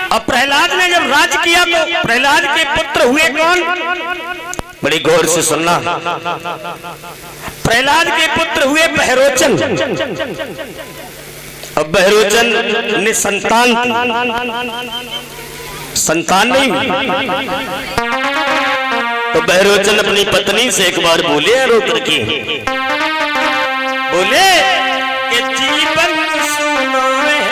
अब प्रहलाद ने जब राज किया तो प्रहलाद के पुत्र हुए कौन? बड़ी गौर से सुनना। प्रहलाद के पुत्र हुए बहरोचन। अब बहरोचन ने संतान नहीं, तो बहरोचन अपनी पत्नी से एक बार बोले रो करके, बोले कि जीवन सुनो है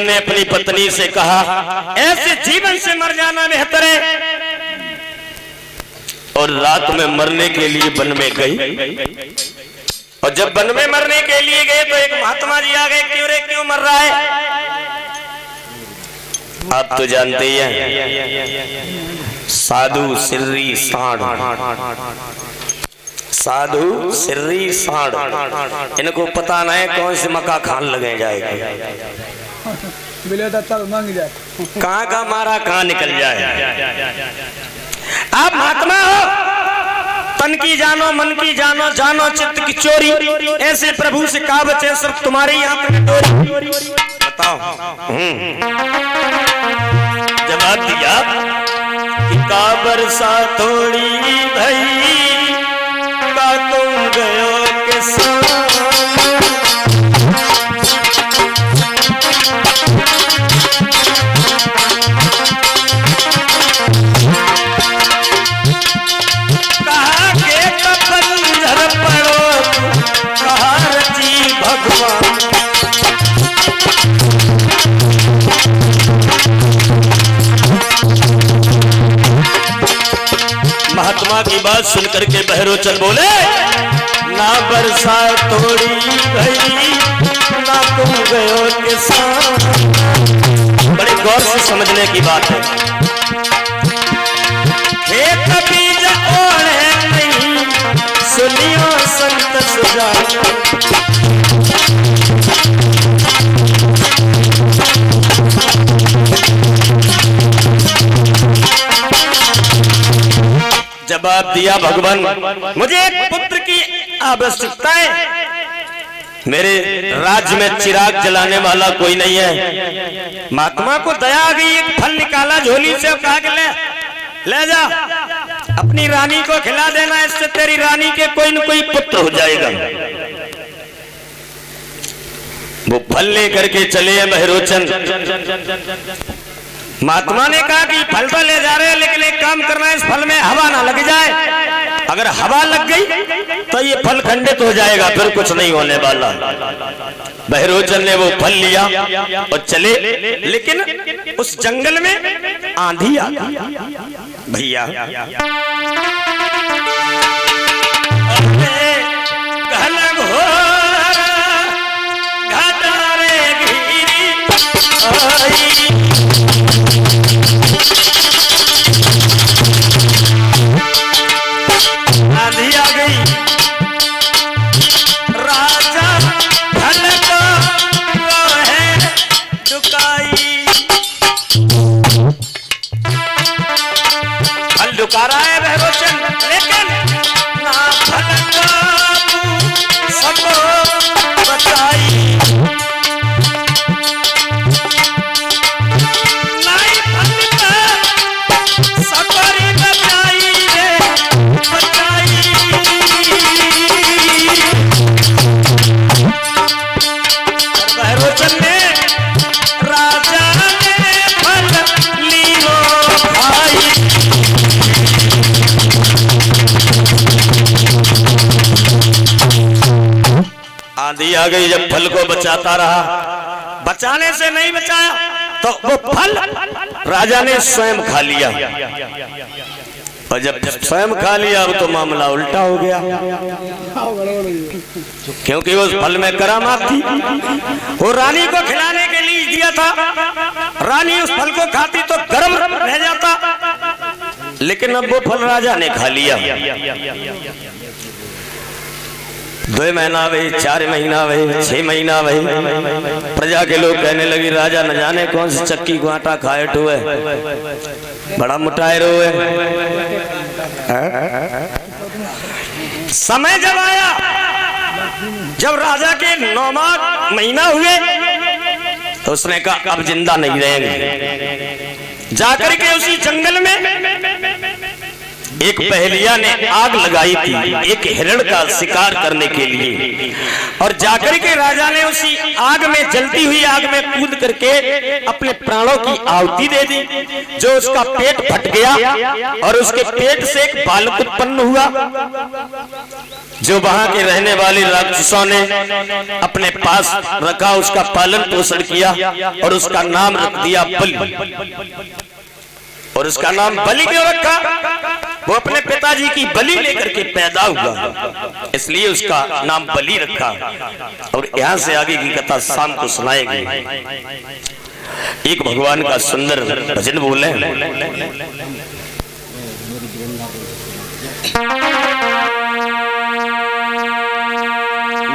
ने अपनी पत्नी से कहा, ऐसे जीवन से मर जाना बेहतर है। और रात में मरने के लिए वन में गई, और जब वन में मरने के लिए गए तो एक महात्मा जी आ गए, क्यों रे क्यों मर रहा है? आप तो जानते ही हैं, साधु सिर्री सांड, साधु सिर्री सांड, इनको पता नहीं कौन से मक्का खान लगे जाएगा, कहाँ का मारा कहाँ निकल जाए। आप महात्मा हो, तन की जानो मन की जानो, जानो चित्त की चोरी, ऐसे प्रभु से का बचे सिर्फ तुम्हारे यहाँ पे डोरी। बताओ। जवाब दिया कि का बरसा थोड़ी भई, का तुम गयो के साथ, महात्मा की बात सुनकर के बहरोचन बोले, ना बरसा थोड़ी भई, ना तुम गयो के साथ। बड़े गौर से समझने की बात है। खेत बीज ओढ़े नहीं, सुनियो संत सुजान, जवाब दिया, भगवान मुझे एक पुत्र की आवश्यकता है, मेरे राज्य में चिराग जलाने वाला कोई नहीं है। महात्मा को दया आ गई, एक फल निकाला झोली से, कहा कि ले जा अपनी रानी को खिला देना, इससे तेरी रानी के कोई न कोई पुत्र हो जाएगा। वो फल लेकर के चले बहरोचन। महात्मा ने कहा कि फल तो ले जा रहे हैं, लेकिन एक काम करना है, इस फल में हवा ना लग जाए, अगर हवा लग गई तो ये फल खंडित हो जाएगा, फिर कुछ नहीं होने वाला। बहरोचन ने वो फल लिया और चले, लेकिन उस जंगल में आंधी आ गई भैया। आंधी आ गई, राजा फल को है डुकाई, फल डुका रहा है बहरोचन, लेकिन ना फल को सबको बचाई, घड़ी आ गई जब फल को बचाता रहा, बचाने से नहीं बचाया तो वो फल राजा ने स्वयं खा लिया, और जब स्वयं खा लिया अब तो मामला उल्टा हो गया, क्योंकि उस फल में करामात थी। वो रानी को खिलाने के लिए दिया था, रानी उस फल को खाती तो गर्म रह जाता, लेकिन अब वो फल राजा ने खा लिया। 2 महीना वही, 4 महीना वही, 6 महीना वही, प्रजा के लोग कहने लगे राजा न जाने कौन सी चक्की को आटा खाए हुए, बड़ा मुटायर हुए। समय जब आया, जब राजा के 9वां महीना हुए तो उसने कहा अब जिंदा नहीं रहेंगे। जाकर के उसी जंगल में एक पहेलिया ने आग लगाई थी एक हिरण का शिकार करने के लिए, और जाकर के राजा ने उसी आग में, जलती हुई आग में कूद करके अपने प्राणों की आहुति दे दी, जो उसका पेट फट गया और उसके पेट से एक बालक उत्पन्न हुआ, जो वहां के रहने वाले राक्षसों ने अपने पास रखा, उसका पालन पोषण किया और उसका नाम रख दिया बलि। और उसका नाम बलि क्यों रखा? वो अपने पिताजी की बलि लेकर के पैदा हुआ, इसलिए उसका नाम बलि रखा। और यहाँ से आगे की कथा शाम को सुनाएगी। एक भगवान का सुंदर भजन बोले।